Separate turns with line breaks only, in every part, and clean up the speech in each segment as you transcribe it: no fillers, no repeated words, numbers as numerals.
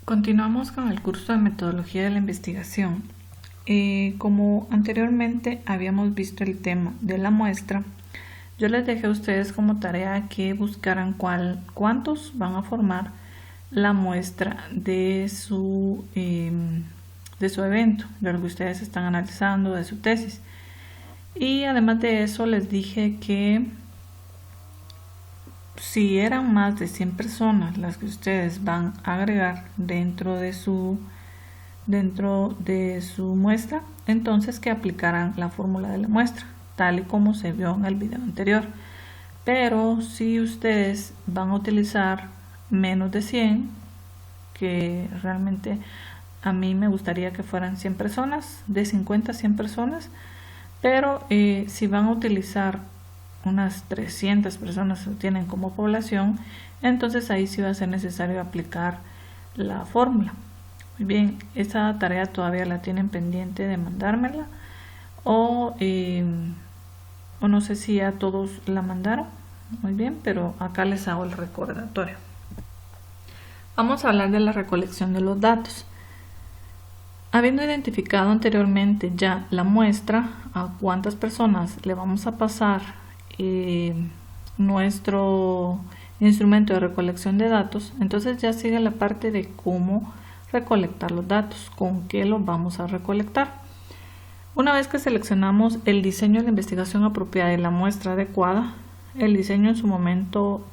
Continuamos con el curso de metodología de la investigación. Como anteriormente habíamos visto el tema de la muestra, yo les dejé a ustedes como tarea que buscaran cuántos van a formar la muestra de su evento, de lo que ustedes están analizando, de su tesis. Y además de eso les dije que si eran más de 100 personas las que ustedes van a agregar dentro de su muestra, entonces que aplicaran la fórmula de la muestra, tal y como se vio en el video anterior. Pero si ustedes van a utilizar menos de 100, que realmente a mí me gustaría que fueran 100 personas, de 50 a 100 personas, pero si van a utilizar unas 300 personas tienen como población, entonces ahí sí va a ser necesario aplicar la fórmula. Muy bien, esa tarea todavía la tienen pendiente de mandármela o no sé si ya todos la mandaron. Muy bien, pero acá les hago el recordatorio. Vamos a hablar de la recolección de los datos. Habiendo identificado anteriormente ya la muestra, a cuántas personas le vamos a pasar nuestro instrumento de recolección de datos, entonces ya sigue la parte de cómo recolectar los datos, con qué los vamos a recolectar. Una vez que seleccionamos el diseño de la investigación apropiada y la muestra adecuada, el diseño en su momento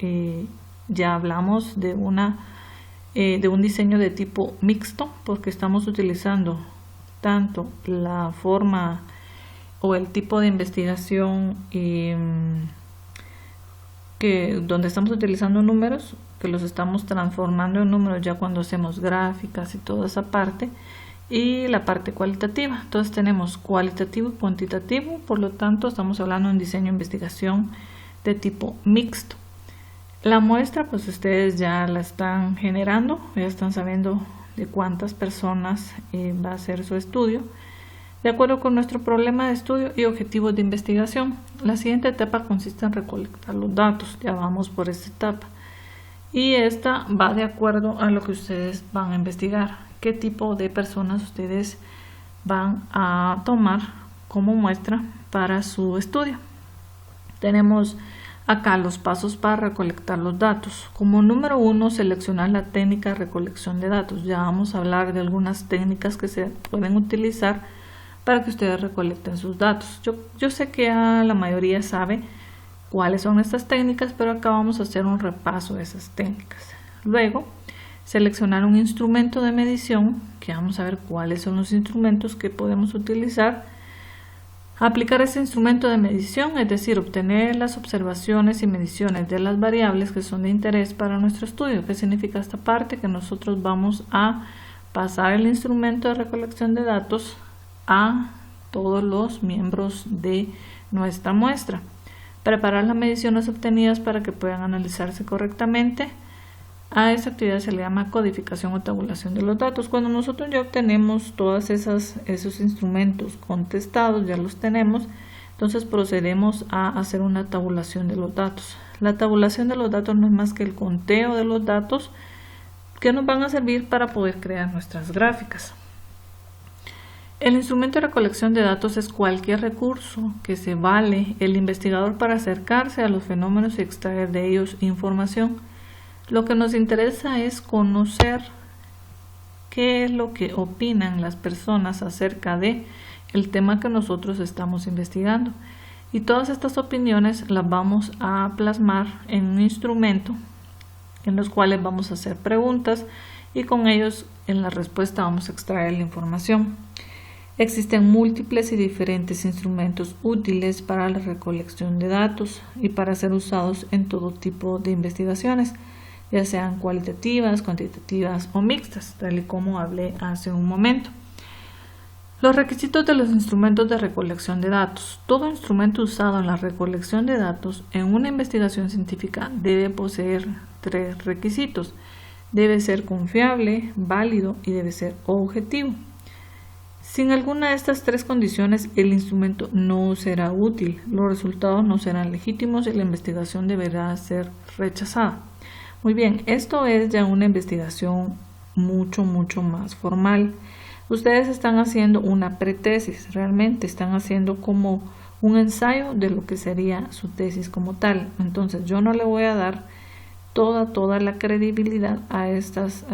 ya hablamos de un diseño de tipo mixto, porque estamos utilizando tanto la forma o el tipo de investigación donde estamos utilizando números, que los estamos transformando en números ya cuando hacemos gráficas y toda esa parte, y la parte cualitativa. Entonces tenemos cualitativo y cuantitativo, por lo tanto estamos hablando de un diseño de investigación de tipo mixto. La muestra, pues ustedes ya la están generando, ya están sabiendo de cuántas personas va a ser su estudio, de acuerdo con nuestro problema de estudio y objetivos de investigación. La siguiente etapa consiste en recolectar los datos, ya vamos por esta etapa. Y esta va de acuerdo a lo que ustedes van a investigar, qué tipo de personas ustedes van a tomar como muestra para su estudio. Tenemos acá los pasos para recolectar los datos. Como número 1, seleccionar la técnica de recolección de datos. Ya vamos a hablar de algunas técnicas que se pueden utilizar para que ustedes recolecten sus datos. Yo sé que la mayoría sabe cuáles son estas técnicas, pero acá vamos a hacer un repaso de esas técnicas. Luego, seleccionar un instrumento de medición, que vamos a ver cuáles son los instrumentos que podemos utilizar. Aplicar ese instrumento de medición, es decir, obtener las observaciones y mediciones de las variables que son de interés para nuestro estudio. ¿Qué significa esta parte? Que nosotros vamos a pasar el instrumento de recolección de datos a todos los miembros de nuestra muestra. Preparar las mediciones obtenidas para que puedan analizarse correctamente. A esta actividad se le llama codificación o tabulación de los datos. Cuando nosotros ya obtenemos todos esos instrumentos contestados, ya los tenemos, entonces procedemos a hacer una tabulación de los datos. La tabulación de los datos no es más que el conteo de los datos que nos van a servir para poder crear nuestras gráficas. El instrumento de recolección de datos es cualquier recurso que se vale el investigador para acercarse a los fenómenos y extraer de ellos información. Lo que nos interesa es conocer qué es lo que opinan las personas acerca de el tema que nosotros estamos investigando. Y todas estas opiniones las vamos a plasmar en un instrumento en los cuales vamos a hacer preguntas y con ellos en la respuesta vamos a extraer la información. Existen múltiples y diferentes instrumentos útiles para la recolección de datos y para ser usados en todo tipo de investigaciones, ya sean cualitativas, cuantitativas o mixtas, tal y como hablé hace un momento. Los requisitos de los instrumentos de recolección de datos. Todo instrumento usado en la recolección de datos en una investigación científica debe poseer 3 requisitos. Debe ser confiable, válido y debe ser objetivo. Sin alguna de estas 3 condiciones, el instrumento no será útil, los resultados no serán legítimos y la investigación deberá ser rechazada. Muy bien, esto es ya una investigación mucho más formal. Ustedes están haciendo una pretesis, realmente están haciendo como un ensayo de lo que sería su tesis como tal. Entonces yo no le voy a dar toda la credibilidad a estas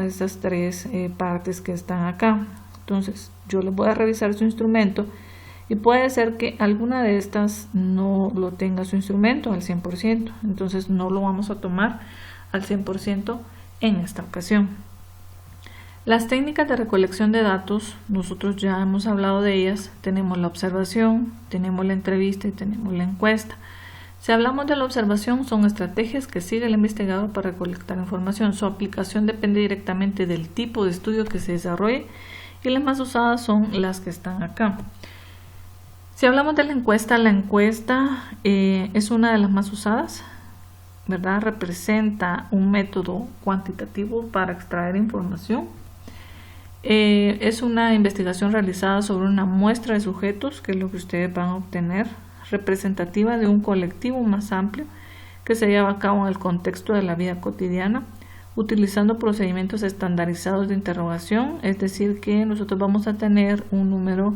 tres partes que están acá. Entonces yo les voy a revisar su instrumento y puede ser que alguna de estas no lo tenga su instrumento al 100%, entonces no lo vamos a tomar al 100% en esta ocasión. Las técnicas de recolección de datos, nosotros ya hemos hablado de ellas. Tenemos la observación, tenemos la entrevista y tenemos la encuesta. Si hablamos de la observación, son estrategias que sigue el investigador para recolectar información. Su aplicación depende directamente del tipo de estudio que se desarrolle y las más usadas son las que están acá. Si hablamos de la encuesta es una de las más usadas, ¿verdad? Representa un método cuantitativo para extraer información. Es una investigación realizada sobre una muestra de sujetos, que es lo que ustedes van a obtener, representativa de un colectivo más amplio que se lleva a cabo en el contexto de la vida cotidiana, utilizando procedimientos estandarizados de interrogación, es decir, que nosotros vamos a tener un número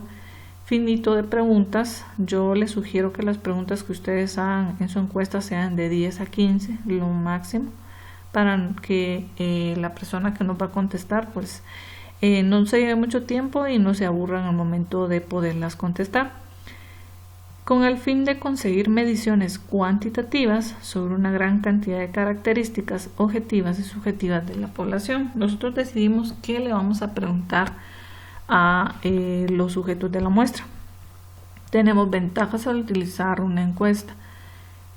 finito de preguntas. Yo les sugiero que las preguntas que ustedes hagan en su encuesta sean de 10 a 15, lo máximo, para que la persona que nos va a contestar pues no se lleve mucho tiempo y no se aburran al momento de poderlas contestar, con el fin de conseguir mediciones cuantitativas sobre una gran cantidad de características objetivas y subjetivas de la población. Nosotros decidimos qué le vamos a preguntar a los sujetos de la muestra. Tenemos ventajas al utilizar una encuesta.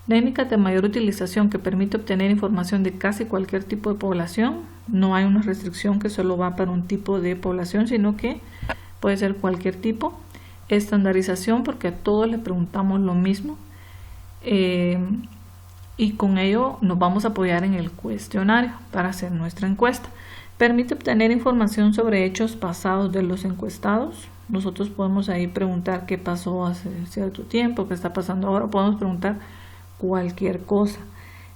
Técnicas de mayor utilización que permite obtener información de casi cualquier tipo de población. No hay una restricción que solo va para un tipo de población, sino que puede ser cualquier tipo. Estandarización, porque a todos le preguntamos lo mismo, y con ello nos vamos a apoyar en el cuestionario para hacer nuestra encuesta. Permite obtener información sobre hechos pasados de los encuestados. Nosotros podemos ahí preguntar qué pasó hace cierto tiempo, qué está pasando ahora. Podemos preguntar cualquier cosa.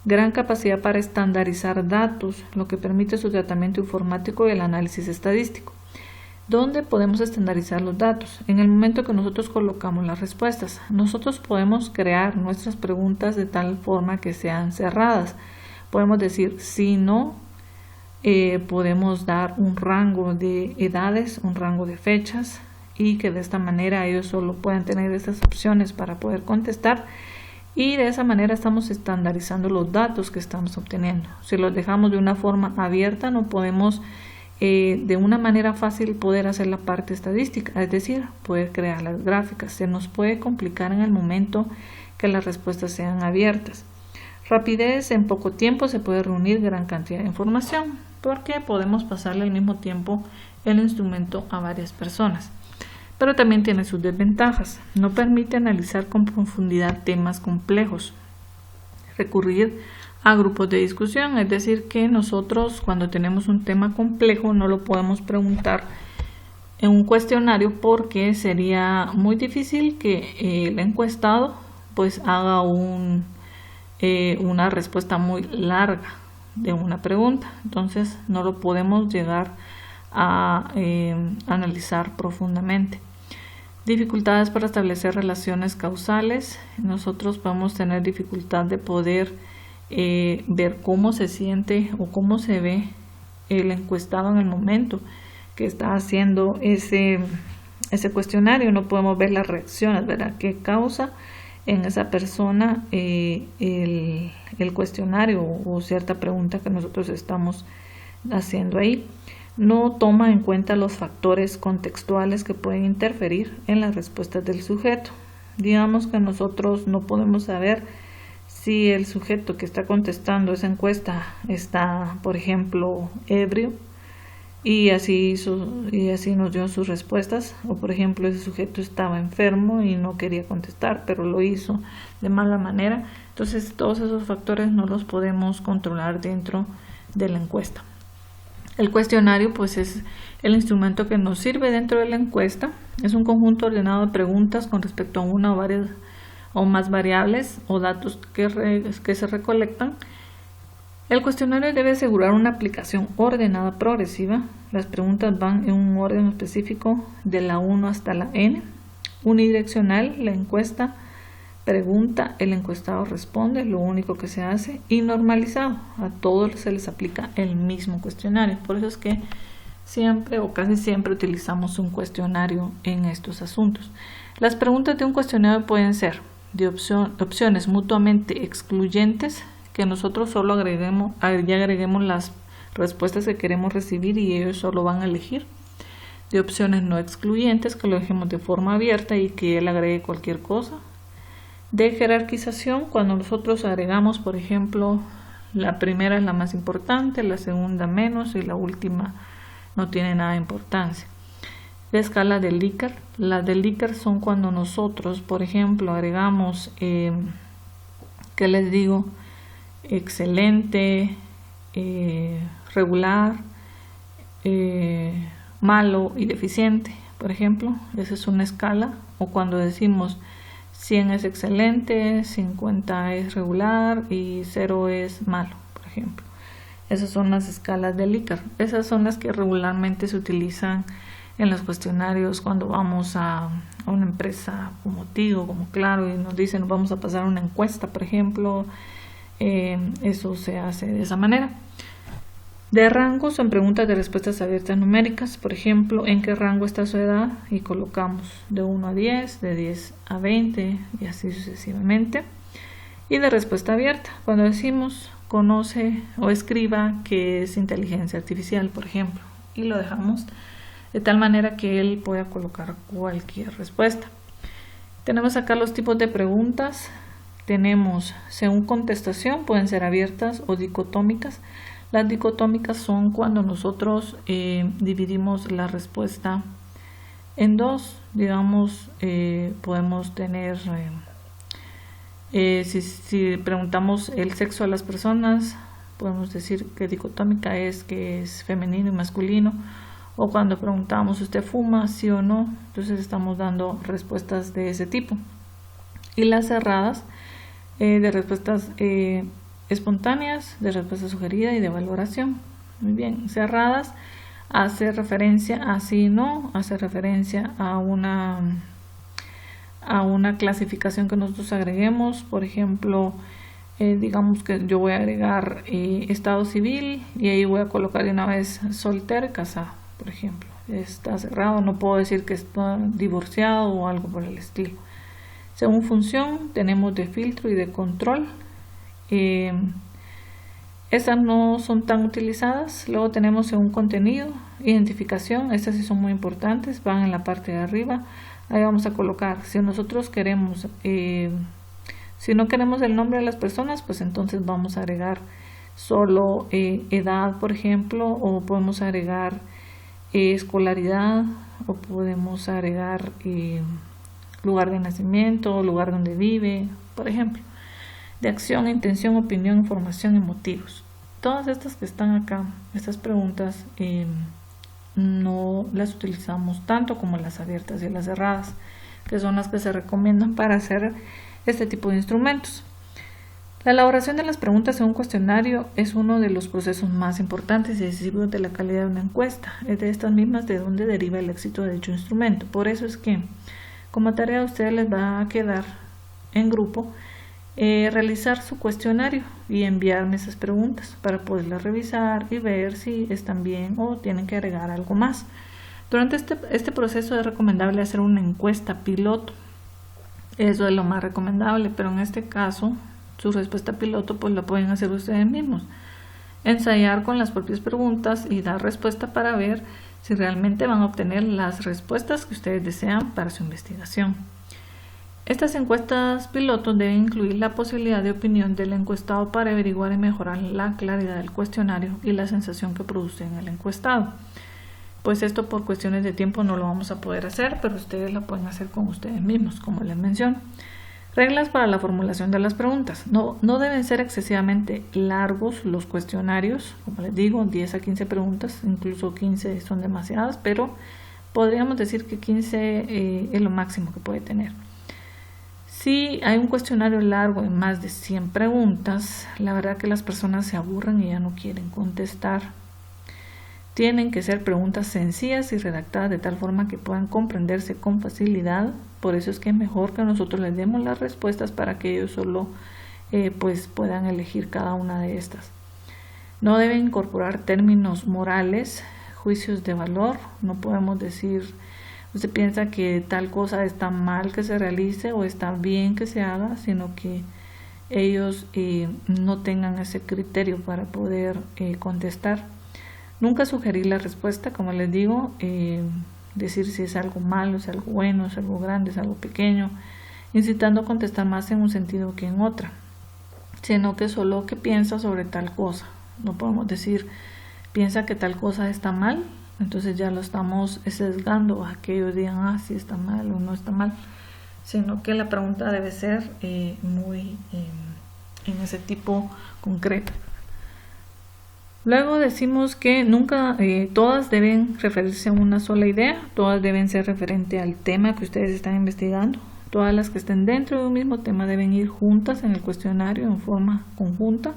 Gran capacidad para estandarizar datos, lo que permite su tratamiento informático y el análisis estadístico. ¿Dónde podemos estandarizar los datos? En el momento que nosotros colocamos las respuestas. Nosotros podemos crear nuestras preguntas de tal forma que sean cerradas. Podemos decir sí, no. Podemos dar un rango de edades, un rango de fechas, y que de esta manera ellos solo puedan tener estas opciones para poder contestar, y de esa manera estamos estandarizando los datos que estamos obteniendo. Si los dejamos de una forma abierta, no podemos de una manera fácil poder hacer la parte estadística, es decir, poder crear las gráficas. Se nos puede complicar en el momento que las respuestas sean abiertas. Rapidez, en poco tiempo se puede reunir gran cantidad de información, porque podemos pasarle al mismo tiempo el instrumento a varias personas. Pero también tiene sus desventajas. No permite analizar con profundidad temas complejos. Recurrir a grupos de discusión, es decir, que nosotros cuando tenemos un tema complejo no lo podemos preguntar en un cuestionario, porque sería muy difícil que el encuestado pues haga una respuesta muy larga de una pregunta. Entonces no lo podemos llegar a analizar profundamente. Dificultades para establecer relaciones causales. Nosotros podemos tener dificultad de poder ver cómo se siente o cómo se ve el encuestado en el momento que está haciendo ese cuestionario. No podemos ver las reacciones, ¿verdad? ¿Qué causa en esa persona el cuestionario o cierta pregunta que nosotros estamos haciendo ahí? No toma en cuenta los factores contextuales que pueden interferir en las respuestas del sujeto. Digamos que nosotros no podemos saber si el sujeto que está contestando esa encuesta está, por ejemplo, ebrio, y así nos dio sus respuestas, o por ejemplo ese sujeto estaba enfermo y no quería contestar, pero lo hizo de mala manera. Entonces todos esos factores no los podemos controlar dentro de la encuesta. El cuestionario pues es el instrumento que nos sirve dentro de la encuesta. Es un conjunto ordenado de preguntas con respecto a una o varias o más variables o datos que se recolectan. El cuestionario debe asegurar una aplicación ordenada progresiva las preguntas van en un orden específico de la 1 hasta la n. Unidireccional, la encuesta pregunta, el encuestado responde, lo único que se hace. Y normalizado, a todos se les aplica el mismo cuestionario. Por eso es que siempre o casi siempre utilizamos un cuestionario en estos asuntos. Las preguntas de un cuestionario pueden ser de opciones mutuamente excluyentes, que nosotros solo agreguemos las respuestas que queremos recibir y ellos solo van a elegir. De opciones no excluyentes, que lo dejemos de forma abierta y que él agregue cualquier cosa. De jerarquización, cuando nosotros agregamos, por ejemplo, la primera es la más importante, la segunda menos y la última no tiene nada de importancia. De escala de Likert, las de Likert son cuando nosotros, por ejemplo, agregamos, ¿qué les digo? Excelente, regular, malo y deficiente, por ejemplo. Esa es una escala. O cuando decimos 100 es excelente, 50 es regular y 0 es malo, por ejemplo. Esas son las escalas de Likert. Esas son las que regularmente se utilizan en los cuestionarios cuando vamos a una empresa como Tigo, como Claro, y nos dicen vamos a pasar una encuesta, por ejemplo. Eso se hace de esa manera. De rango son preguntas de respuestas abiertas numéricas, por ejemplo, ¿en qué rango está su edad? Y colocamos de 1 a 10, de 10 a 20 y así sucesivamente. Y de respuesta abierta, cuando decimos conoce o escriba qué es inteligencia artificial, por ejemplo, y lo dejamos de tal manera que él pueda colocar cualquier respuesta. Tenemos acá los tipos de preguntas. Tenemos según contestación, pueden ser abiertas o dicotómicas. Las dicotómicas son cuando nosotros dividimos la respuesta en dos. Digamos, podemos tener, si preguntamos el sexo a las personas, podemos decir que dicotómica es que es femenino y masculino. O cuando preguntamos, ¿usted fuma? Sí o no. Entonces estamos dando respuestas de ese tipo. Y las cerradas, de respuestas espontáneas, de respuesta sugerida y de valoración. Muy bien, cerradas hace referencia a sí y no, hace referencia a una clasificación que nosotros agreguemos. Por ejemplo, digamos que yo voy a agregar estado civil y ahí voy a colocar de una vez soltero y casado, por ejemplo. Está cerrado, no puedo decir que está divorciado o algo por el estilo. Según función tenemos de filtro y de control. Estas no son tan utilizadas. Luego tenemos según contenido, identificación. Estas sí son muy importantes, van en la parte de arriba. Ahí vamos a colocar, si nosotros queremos, si no queremos el nombre de las personas, pues entonces vamos a agregar solo edad, por ejemplo, o podemos agregar escolaridad, o podemos agregar lugar de nacimiento, lugar donde vive, por ejemplo. De acción, intención, opinión, información y motivos. Todas estas que están acá, estas preguntas, no las utilizamos tanto como las abiertas y las cerradas, que son las que se recomiendan para hacer este tipo de instrumentos. La elaboración de las preguntas en un cuestionario es uno de los procesos más importantes y decisivos de la calidad de una encuesta. Es de estas mismas de donde deriva el éxito de dicho instrumento. Por eso es que como tarea a ustedes les va a quedar en grupo realizar su cuestionario y enviarme esas preguntas para poderlas revisar y ver si están bien o tienen que agregar algo más. Durante este proceso es recomendable hacer una encuesta piloto. Eso es lo más recomendable, pero en este caso su respuesta piloto pues la pueden hacer ustedes mismos. Ensayar con las propias preguntas y dar respuesta para ver si realmente van a obtener las respuestas que ustedes desean para su investigación. Estas encuestas pilotos deben incluir la posibilidad de opinión del encuestado para averiguar y mejorar la claridad del cuestionario y la sensación que produce en el encuestado. Pues esto por cuestiones de tiempo no lo vamos a poder hacer, pero ustedes lo pueden hacer con ustedes mismos, como les menciono. Reglas para la formulación de las preguntas. No deben ser excesivamente largos los cuestionarios, como les digo, 10 a 15 preguntas, incluso 15 son demasiadas, pero podríamos decir que 15 es lo máximo que puede tener. Si hay un cuestionario largo de más de 100 preguntas, la verdad que las personas se aburren y ya no quieren contestar. Tienen que ser preguntas sencillas y redactadas de tal forma que puedan comprenderse con facilidad. Por eso es que es mejor que nosotros les demos las respuestas para que ellos solo pues puedan elegir cada una de estas. No deben incorporar términos morales, juicios de valor. No podemos decir, usted piensa que tal cosa está mal que se realice o está bien que se haga, sino que ellos no tengan ese criterio para poder contestar. Nunca sugerir la respuesta, como les digo, decir si es algo malo, es algo bueno, es algo grande, es algo pequeño, incitando a contestar más en un sentido que en otra, sino que solo que piensa sobre tal cosa. No podemos decir, piensa que tal cosa está mal, entonces ya lo estamos sesgando a que ellos digan, si está mal o no está mal, sino que la pregunta debe ser muy en ese tipo concreto. Luego decimos que nunca todas deben referirse a una sola idea, todas deben ser referente al tema que ustedes están investigando. Todas las que estén dentro de un mismo tema deben ir juntas en el cuestionario en forma conjunta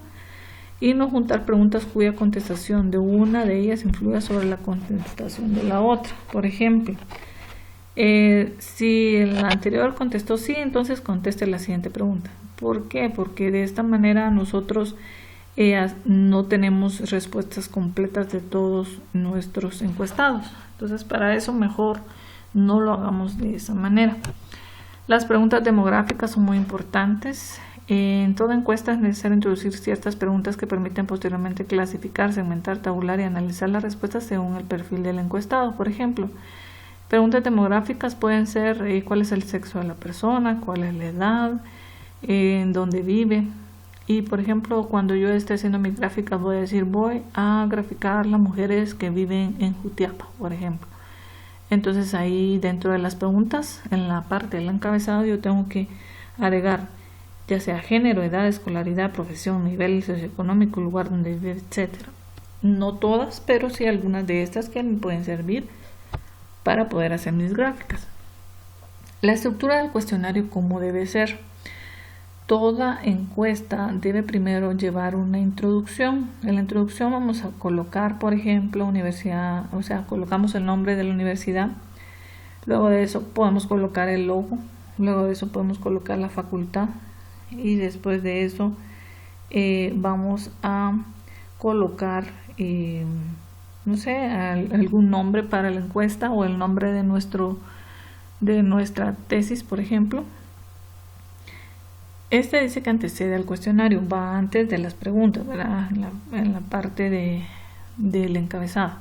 y no juntar preguntas cuya contestación de una de ellas influya sobre la contestación de la otra. Por ejemplo, si el anterior contestó sí, entonces conteste la siguiente pregunta. ¿Por qué? Porque de esta manera nosotros no tenemos respuestas completas de todos nuestros encuestados. Entonces, para eso mejor no lo hagamos de esa manera. Las preguntas demográficas son muy importantes. En toda encuesta es necesario introducir ciertas preguntas que permiten posteriormente clasificar, segmentar, tabular y analizar las respuestas según el perfil del encuestado. Por ejemplo, preguntas demográficas pueden ser cuál es el sexo de la persona, cuál es la edad, en dónde vive. Y por ejemplo, cuando yo esté haciendo mis gráficas voy a decir, voy a graficar las mujeres que viven en Jutiapa, por ejemplo. Entonces ahí dentro de las preguntas, en la parte del encabezado, yo tengo que agregar ya sea género, edad, escolaridad, profesión, nivel socioeconómico, lugar donde vive, etc. No todas, pero sí algunas de estas que me pueden servir para poder hacer mis gráficas. La estructura del cuestionario, ¿cómo debe ser? Toda encuesta debe primero llevar una introducción. En la introducción vamos a colocar, por ejemplo, universidad, o sea, colocamos el nombre de la universidad. Luego de eso podemos colocar el logo. Luego de eso podemos colocar la facultad. Y después de eso vamos a colocar, no sé, algún nombre para la encuesta o el nombre de nuestra tesis, por ejemplo. Este dice que antecede al cuestionario, va antes de las preguntas, ¿verdad? En la parte del encabezado.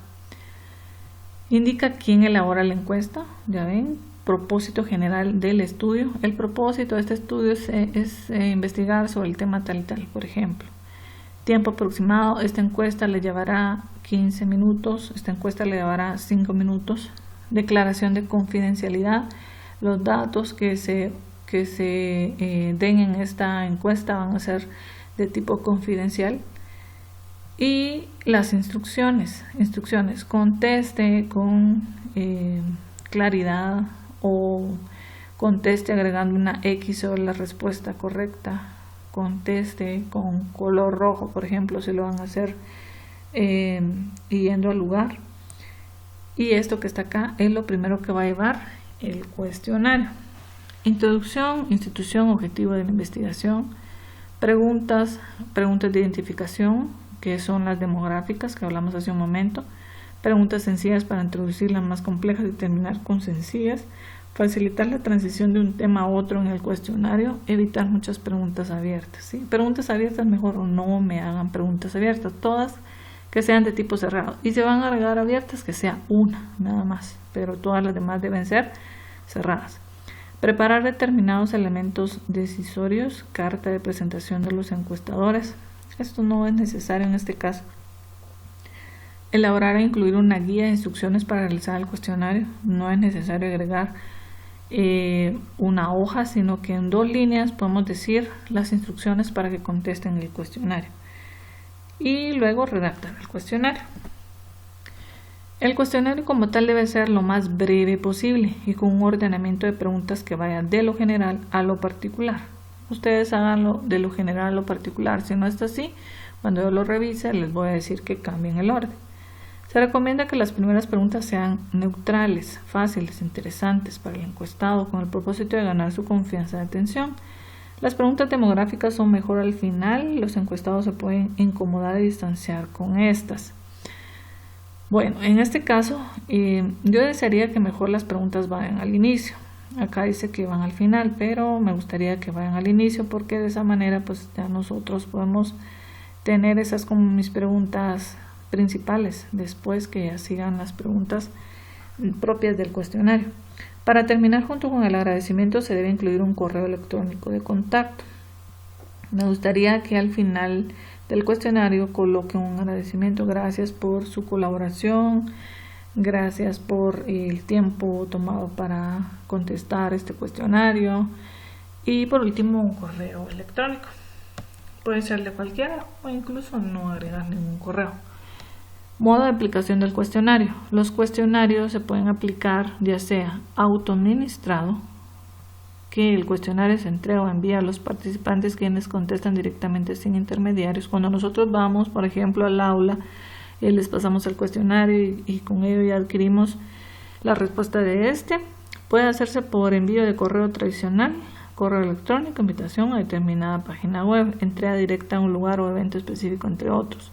Indica quién elabora la encuesta, ya ven, propósito general del estudio. El propósito de este estudio es investigar sobre el tema tal y tal, por ejemplo. Tiempo aproximado, esta encuesta le llevará 15 minutos, esta encuesta le llevará 5 minutos. Declaración de confidencialidad, los datos que se den en esta encuesta van a ser de tipo confidencial. Y las instrucciones, conteste con claridad o conteste agregando una X sobre la respuesta correcta, conteste con color rojo, por ejemplo, si lo van a hacer yendo al lugar. Y esto que está acá es lo primero que va a llevar el cuestionario. Introducción, institución, objetivo de la investigación, preguntas de identificación, que son las demográficas que hablamos hace un momento, preguntas sencillas para introducir las más complejas y terminar con sencillas, facilitar la transición de un tema a otro en el cuestionario, evitar muchas preguntas abiertas. ¿Sí? Preguntas abiertas mejor no me hagan preguntas abiertas, todas que sean de tipo cerrado, y se van a agregar abiertas que sea una nada más, pero todas las demás deben ser cerradas. Preparar determinados elementos decisorios, carta de presentación de los encuestadores. Esto no es necesario en este caso. Elaborar e incluir una guía de instrucciones para realizar el cuestionario. No es necesario agregar una hoja, sino que en 2 líneas podemos decir las instrucciones para que contesten el cuestionario. Y luego redactar el cuestionario. El cuestionario como tal debe ser lo más breve posible y con un ordenamiento de preguntas que vaya de lo general a lo particular. Ustedes háganlo de lo general a lo particular. Si no está así, cuando yo lo revise les voy a decir que cambien el orden. Se recomienda que las primeras preguntas sean neutrales, fáciles, interesantes para el encuestado, con el propósito de ganar su confianza de atención. Las preguntas demográficas son mejor al final, los encuestados se pueden incomodar y distanciar con estas. Bueno, en este caso, yo desearía que mejor las preguntas vayan al inicio. Acá dice que van al final, pero me gustaría que vayan al inicio porque de esa manera pues ya nosotros podemos tener esas como mis preguntas principales después que ya sigan las preguntas propias del cuestionario. Para terminar, junto con el agradecimiento se debe incluir un correo electrónico de contacto. Me gustaría que al final del cuestionario coloquen un agradecimiento: gracias por su colaboración, gracias por el tiempo tomado para contestar este cuestionario, y por último un correo electrónico. Puede ser de cualquiera o incluso no agregar ningún correo. Modo de aplicación del cuestionario. Los cuestionarios se pueden aplicar ya sea autoadministrado, que el cuestionario se entrega o envía a los participantes quienes contestan directamente sin intermediarios. Cuando nosotros vamos, por ejemplo, al aula, les pasamos el cuestionario y con ello ya adquirimos la respuesta de este. Puede hacerse por envío de correo tradicional, correo electrónico, invitación a determinada página web, entrega directa a un lugar o evento específico, entre otros.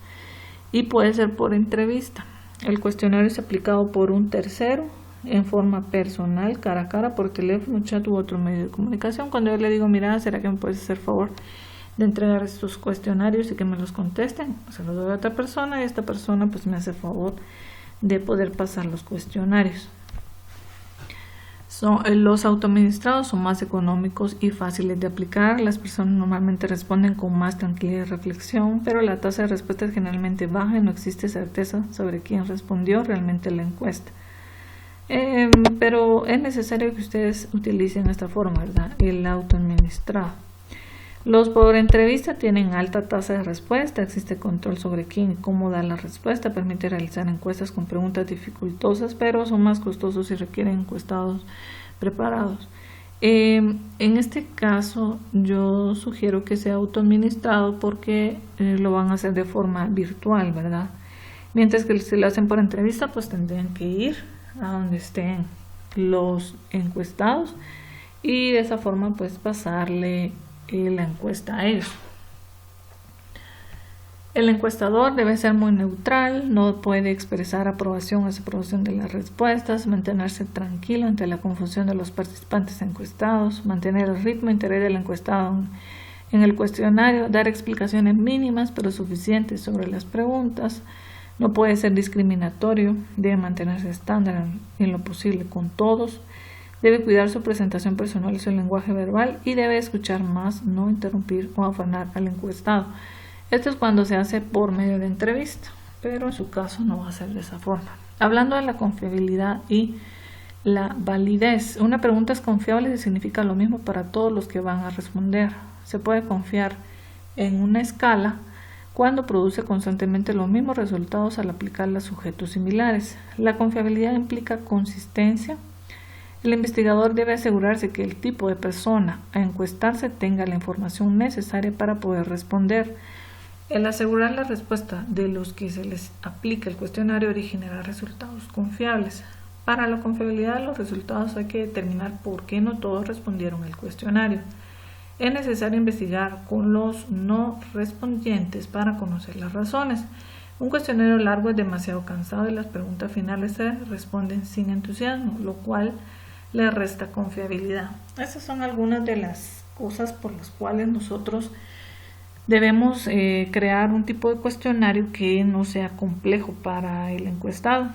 Y puede ser por entrevista. El cuestionario es aplicado por un tercero en forma personal, cara a cara, por teléfono, chat u otro medio de comunicación. Cuando yo le digo, mira, ¿será que me puedes hacer favor de entregar estos cuestionarios y que me los contesten? Se los doy a otra persona y esta persona pues me hace favor de poder pasar los cuestionarios. Los autoadministrados son más económicos y fáciles de aplicar. Las personas normalmente responden con más tranquilidad y reflexión, pero la tasa de respuesta es generalmente baja y no existe certeza sobre quién respondió realmente la encuesta. Pero es necesario que ustedes utilicen esta forma, ¿verdad? El autoadministrado. Los por entrevista tienen alta tasa de respuesta, existe control sobre quién y cómo da la respuesta, permite realizar encuestas con preguntas dificultosas, pero son más costosos y requieren encuestados preparados. En este caso yo sugiero que sea autoadministrado porque lo van a hacer de forma virtual, ¿verdad? Mientras que si lo hacen por entrevista, pues tendrían que ir a donde estén los encuestados y de esa forma pues pasarle la encuesta a ellos. El encuestador debe ser muy neutral, no puede expresar aprobación o desaprobación de las respuestas, mantenerse tranquilo ante la confusión de los participantes encuestados, mantener el ritmo e interés del encuestado en el cuestionario, dar explicaciones mínimas pero suficientes sobre las preguntas, no puede ser discriminatorio, debe mantenerse estándar en lo posible con todos, debe cuidar su presentación personal y su lenguaje verbal y debe escuchar más, no interrumpir o afanar al encuestado. Esto es cuando se hace por medio de entrevista, pero en su caso no va a ser de esa forma. Hablando de la confiabilidad y la validez, una pregunta es confiable si significa lo mismo para todos los que van a responder. Se puede confiar en una escala cuando produce constantemente los mismos resultados al aplicarla a sujetos similares. La confiabilidad implica consistencia. El investigador debe asegurarse que el tipo de persona a encuestarse tenga la información necesaria para poder responder. El asegurar la respuesta de los que se les aplica el cuestionario originará resultados confiables. Para la confiabilidad de los resultados hay que determinar por qué no todos respondieron el cuestionario. Es necesario investigar con los no respondientes para conocer las razones. Un cuestionario largo es demasiado cansado y las preguntas finales se responden sin entusiasmo, lo cual le resta confiabilidad. Estas son algunas de las cosas por las cuales nosotros debemos crear un tipo de cuestionario que no sea complejo para el encuestado.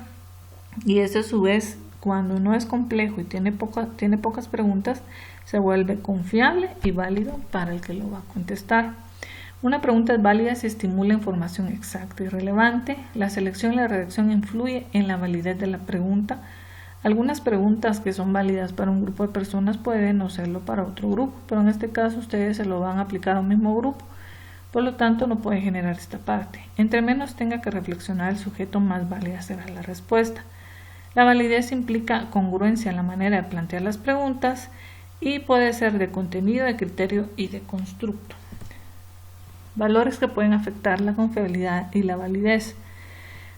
Y a su vez, cuando no es complejo y tiene pocas preguntas, se vuelve confiable y válido para el que lo va a contestar. Una pregunta es válida si estimula información exacta y relevante. La selección y la redacción influye en la validez de la pregunta. Algunas preguntas que son válidas para un grupo de personas pueden no serlo para otro grupo, pero en este caso ustedes se lo van a aplicar a un mismo grupo. Por lo tanto, no puede generar esta parte. Entre menos tenga que reflexionar el sujeto, más válida será la respuesta. La validez implica congruencia en la manera de plantear las preguntas y puede ser de contenido, de criterio y de constructo. Valores que pueden afectar la confiabilidad y la validez.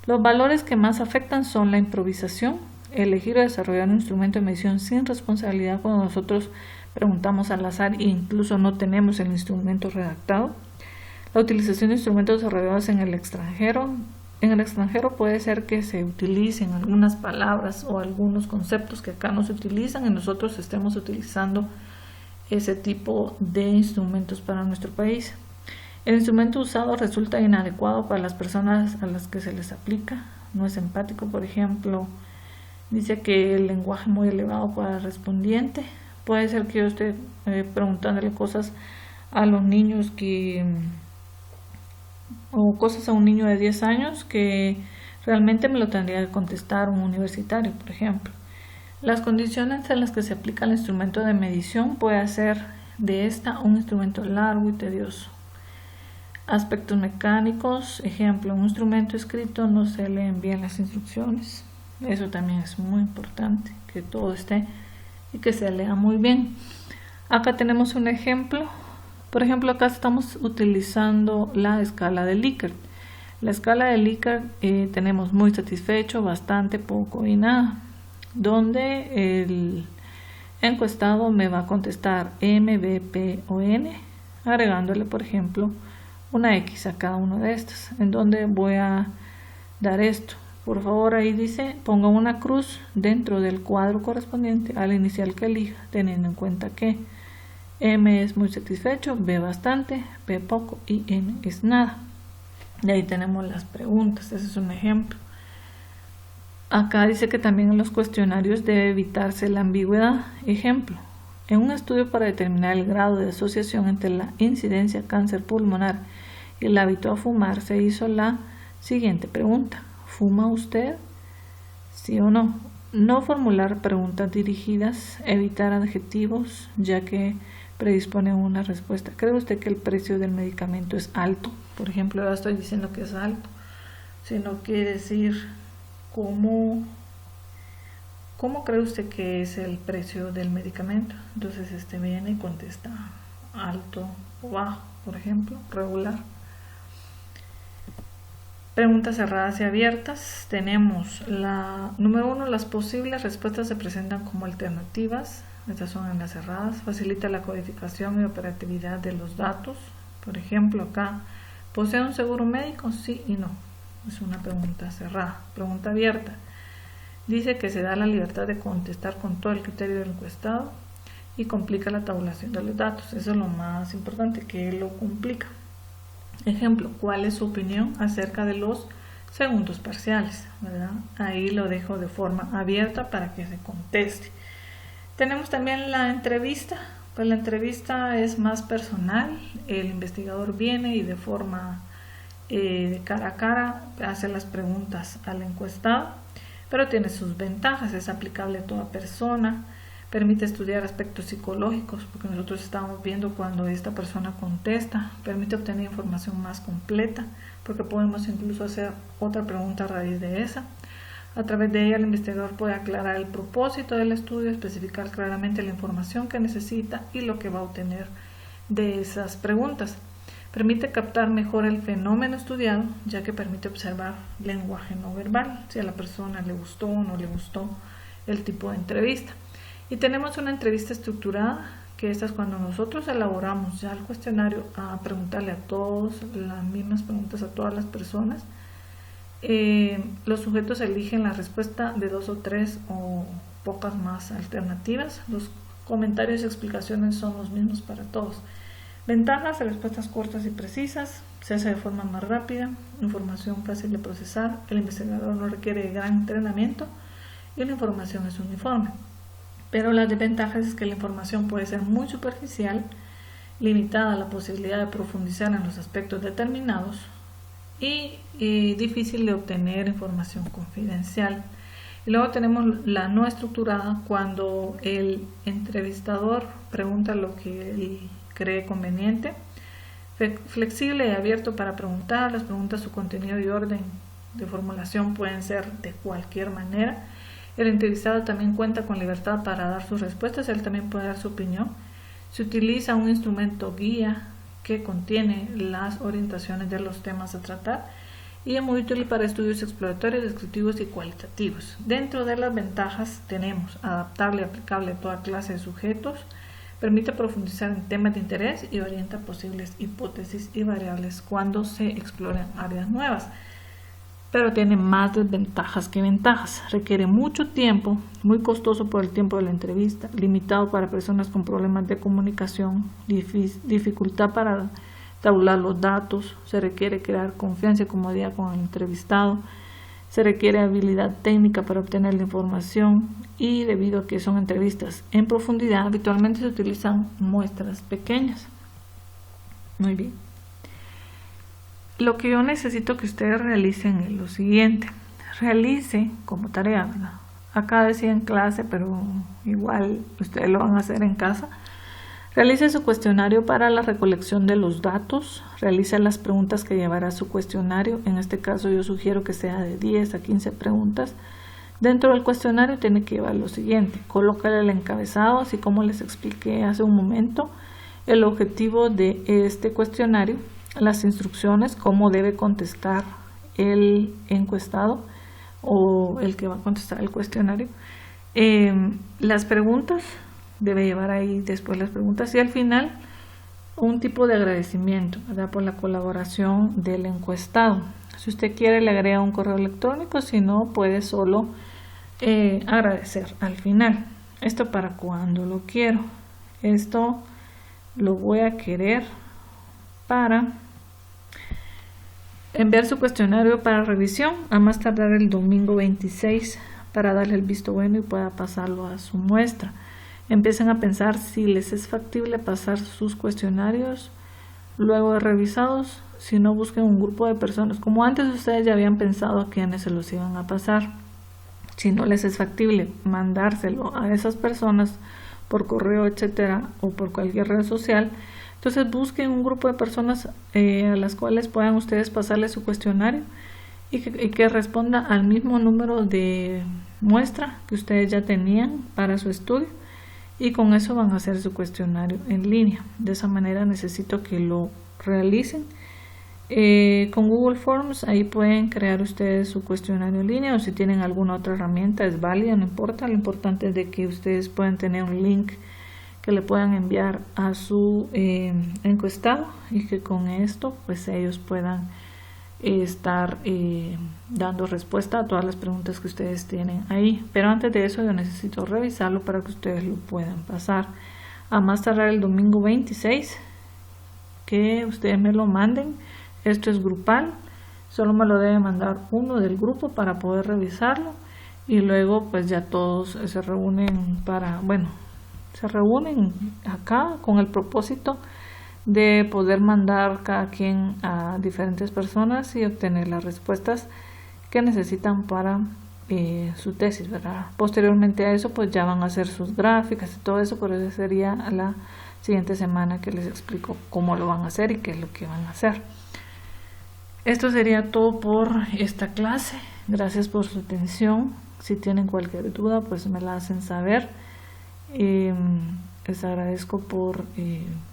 Los valores que más afectan son la improvisación, elegir o desarrollar un instrumento de medición sin responsabilidad cuando nosotros preguntamos al azar e incluso no tenemos el instrumento redactado, la utilización de instrumentos desarrollados en el extranjero. En el extranjero puede ser que se utilicen algunas palabras o algunos conceptos que acá no se utilizan y nosotros estemos utilizando ese tipo de instrumentos para nuestro país. El instrumento usado resulta inadecuado para las personas a las que se les aplica, no es empático, por ejemplo, dice que el lenguaje muy elevado para el respondiente. Puede ser que yo esté preguntándole cosas a los niños o cosas a un niño de 10 años que realmente me lo tendría que contestar un universitario, por ejemplo. Las condiciones en las que se aplica el instrumento de medición puede hacer de esta un instrumento largo y tedioso. Aspectos mecánicos, ejemplo, un instrumento escrito no se leen bien las instrucciones. Eso también es muy importante, que todo esté y que se lea muy bien. Acá tenemos un ejemplo. Por ejemplo, acá estamos utilizando la escala de Likert. La escala de Likert tenemos muy satisfecho, bastante, poco y nada, donde el encuestado me va a contestar M, B, P o N, agregándole, por ejemplo, una X a cada uno de estos, en donde voy a dar esto. Por favor, ahí dice, ponga una cruz dentro del cuadro correspondiente al inicial que elija, teniendo en cuenta que M es muy satisfecho, B bastante, P poco y N es nada. Y ahí tenemos las preguntas, ese es un ejemplo. Acá dice que también en los cuestionarios debe evitarse la ambigüedad. Ejemplo, en un estudio para determinar el grado de asociación entre la incidencia de cáncer pulmonar y el hábito a fumar, se hizo la siguiente pregunta. ¿Fuma usted? ¿Sí o no? No formular preguntas dirigidas, evitar adjetivos, ya que predisponen una respuesta. ¿Cree usted que el precio del medicamento es alto? Por ejemplo, ahora estoy diciendo que es alto, sino quiere decir cómo cree usted que es el precio del medicamento. Entonces viene y contesta alto o bajo, por ejemplo, regular. Preguntas cerradas y abiertas. Tenemos la número 1, las posibles respuestas se presentan como alternativas. Estas son en las cerradas. Facilita la codificación y operatividad de los datos. Por ejemplo, acá, ¿posee un seguro médico? Sí y no. Es una pregunta cerrada. Pregunta abierta. Dice que se da la libertad de contestar con todo el criterio del encuestado y complica la tabulación de los datos. Eso es lo más importante, que lo complica. Ejemplo, ¿cuál es su opinión acerca de los segundos parciales? ¿Verdad? Ahí lo dejo de forma abierta para que se conteste. Tenemos también la entrevista. Pues la entrevista es más personal. El investigador viene y de forma de cara a cara hace las preguntas al encuestado, pero tiene sus ventajas. Es aplicable a toda persona. Permite estudiar aspectos psicológicos, porque nosotros estamos viendo cuando esta persona contesta. Permite obtener información más completa, porque podemos incluso hacer otra pregunta a raíz de esa. A través de ella el investigador puede aclarar el propósito del estudio, especificar claramente la información que necesita y lo que va a obtener de esas preguntas. Permite captar mejor el fenómeno estudiado, ya que permite observar lenguaje no verbal, si a la persona le gustó o no le gustó el tipo de entrevista. Y tenemos una entrevista estructurada, que esta es cuando nosotros elaboramos ya el cuestionario a preguntarle a todos las mismas preguntas a todas las personas. Los sujetos eligen la respuesta de 2 o 3 o pocas más alternativas. Los comentarios y explicaciones son los mismos para todos. Ventajas: respuestas cortas y precisas, se hace de forma más rápida, información fácil de procesar, el investigador no requiere gran entrenamiento y la información es uniforme. Pero las desventajas es que la información puede ser muy superficial, limitada a la posibilidad de profundizar en los aspectos determinados y difícil de obtener información confidencial. Y luego tenemos la no estructurada, cuando el entrevistador pregunta lo que él cree conveniente, flexible y abierto para preguntar. Las preguntas, su contenido y orden de formulación pueden ser de cualquier manera. El entrevistado también cuenta con libertad para dar sus respuestas, él también puede dar su opinión. Se utiliza un instrumento guía que contiene las orientaciones de los temas a tratar y es muy útil para estudios exploratorios, descriptivos y cualitativos. Dentro de las ventajas tenemos adaptable y aplicable a toda clase de sujetos, permite profundizar en temas de interés y orienta posibles hipótesis y variables cuando se exploran áreas nuevas. Pero tiene más desventajas que ventajas. Requiere mucho tiempo, muy costoso por el tiempo de la entrevista, limitado para personas con problemas de comunicación, dificultad para tabular los datos, se requiere crear confianza y comodidad con el entrevistado, se requiere habilidad técnica para obtener la información y debido a que son entrevistas en profundidad, habitualmente se utilizan muestras pequeñas. Muy bien. Lo que yo necesito que ustedes realicen es lo siguiente. Realice como tarea, ¿verdad? Acá decía en clase, pero igual ustedes lo van a hacer en casa. Realice su cuestionario para la recolección de los datos. Realice las preguntas que llevará su cuestionario. En este caso yo sugiero que sea de 10 a 15 preguntas. Dentro del cuestionario tiene que llevar lo siguiente. Colócale el encabezado, así como les expliqué hace un momento. El objetivo de este cuestionario, las instrucciones, cómo debe contestar el encuestado o el que va a contestar el cuestionario. Las preguntas, debe llevar ahí después las preguntas y al final un tipo de agradecimiento, ¿verdad?, por la colaboración del encuestado. Si usted quiere le agrega un correo electrónico, si no puede solo agradecer al final. Esto para cuando lo quiero. Esto lo voy a querer para enviar su cuestionario para revisión a más tardar el domingo 26 para darle el visto bueno y pueda pasarlo a su muestra. Empiecen a pensar si les es factible pasar sus cuestionarios luego de revisados. Si no, busquen un grupo de personas como antes ustedes ya habían pensado a quiénes se los iban a pasar. Si no les es factible mandárselo a esas personas por correo, etcétera, o por cualquier red social, entonces busquen un grupo de personas a las cuales puedan ustedes pasarle su cuestionario y que responda al mismo número de muestra que ustedes ya tenían para su estudio, y con eso van a hacer su cuestionario en línea. De esa manera necesito que lo realicen con Google Forms. Ahí pueden crear ustedes su cuestionario en línea, o si tienen alguna otra herramienta es válida, no importa. Lo importante es de que ustedes puedan tener un link que le puedan enviar a su encuestado y que con esto pues ellos puedan estar dando respuesta a todas las preguntas que ustedes tienen ahí. Pero antes de eso yo necesito revisarlo para que ustedes lo puedan pasar a más tardar el domingo 26, que ustedes me lo manden. Esto es grupal, solo me lo debe mandar uno del grupo para poder revisarlo, y luego pues ya todos se reúnen se reúnen acá con el propósito de poder mandar cada quien a diferentes personas y obtener las respuestas que necesitan para su tesis, ¿verdad? Posteriormente a eso pues ya van a hacer sus gráficas y todo eso, pero esa sería la siguiente semana que les explico cómo lo van a hacer y qué es lo que van a hacer. Esto sería todo por esta clase. Gracias por su atención. Si tienen cualquier duda pues me la hacen saber. Les agradezco por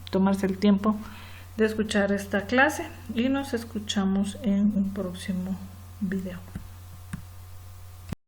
tomarse el tiempo de escuchar esta clase y nos escuchamos en un próximo video.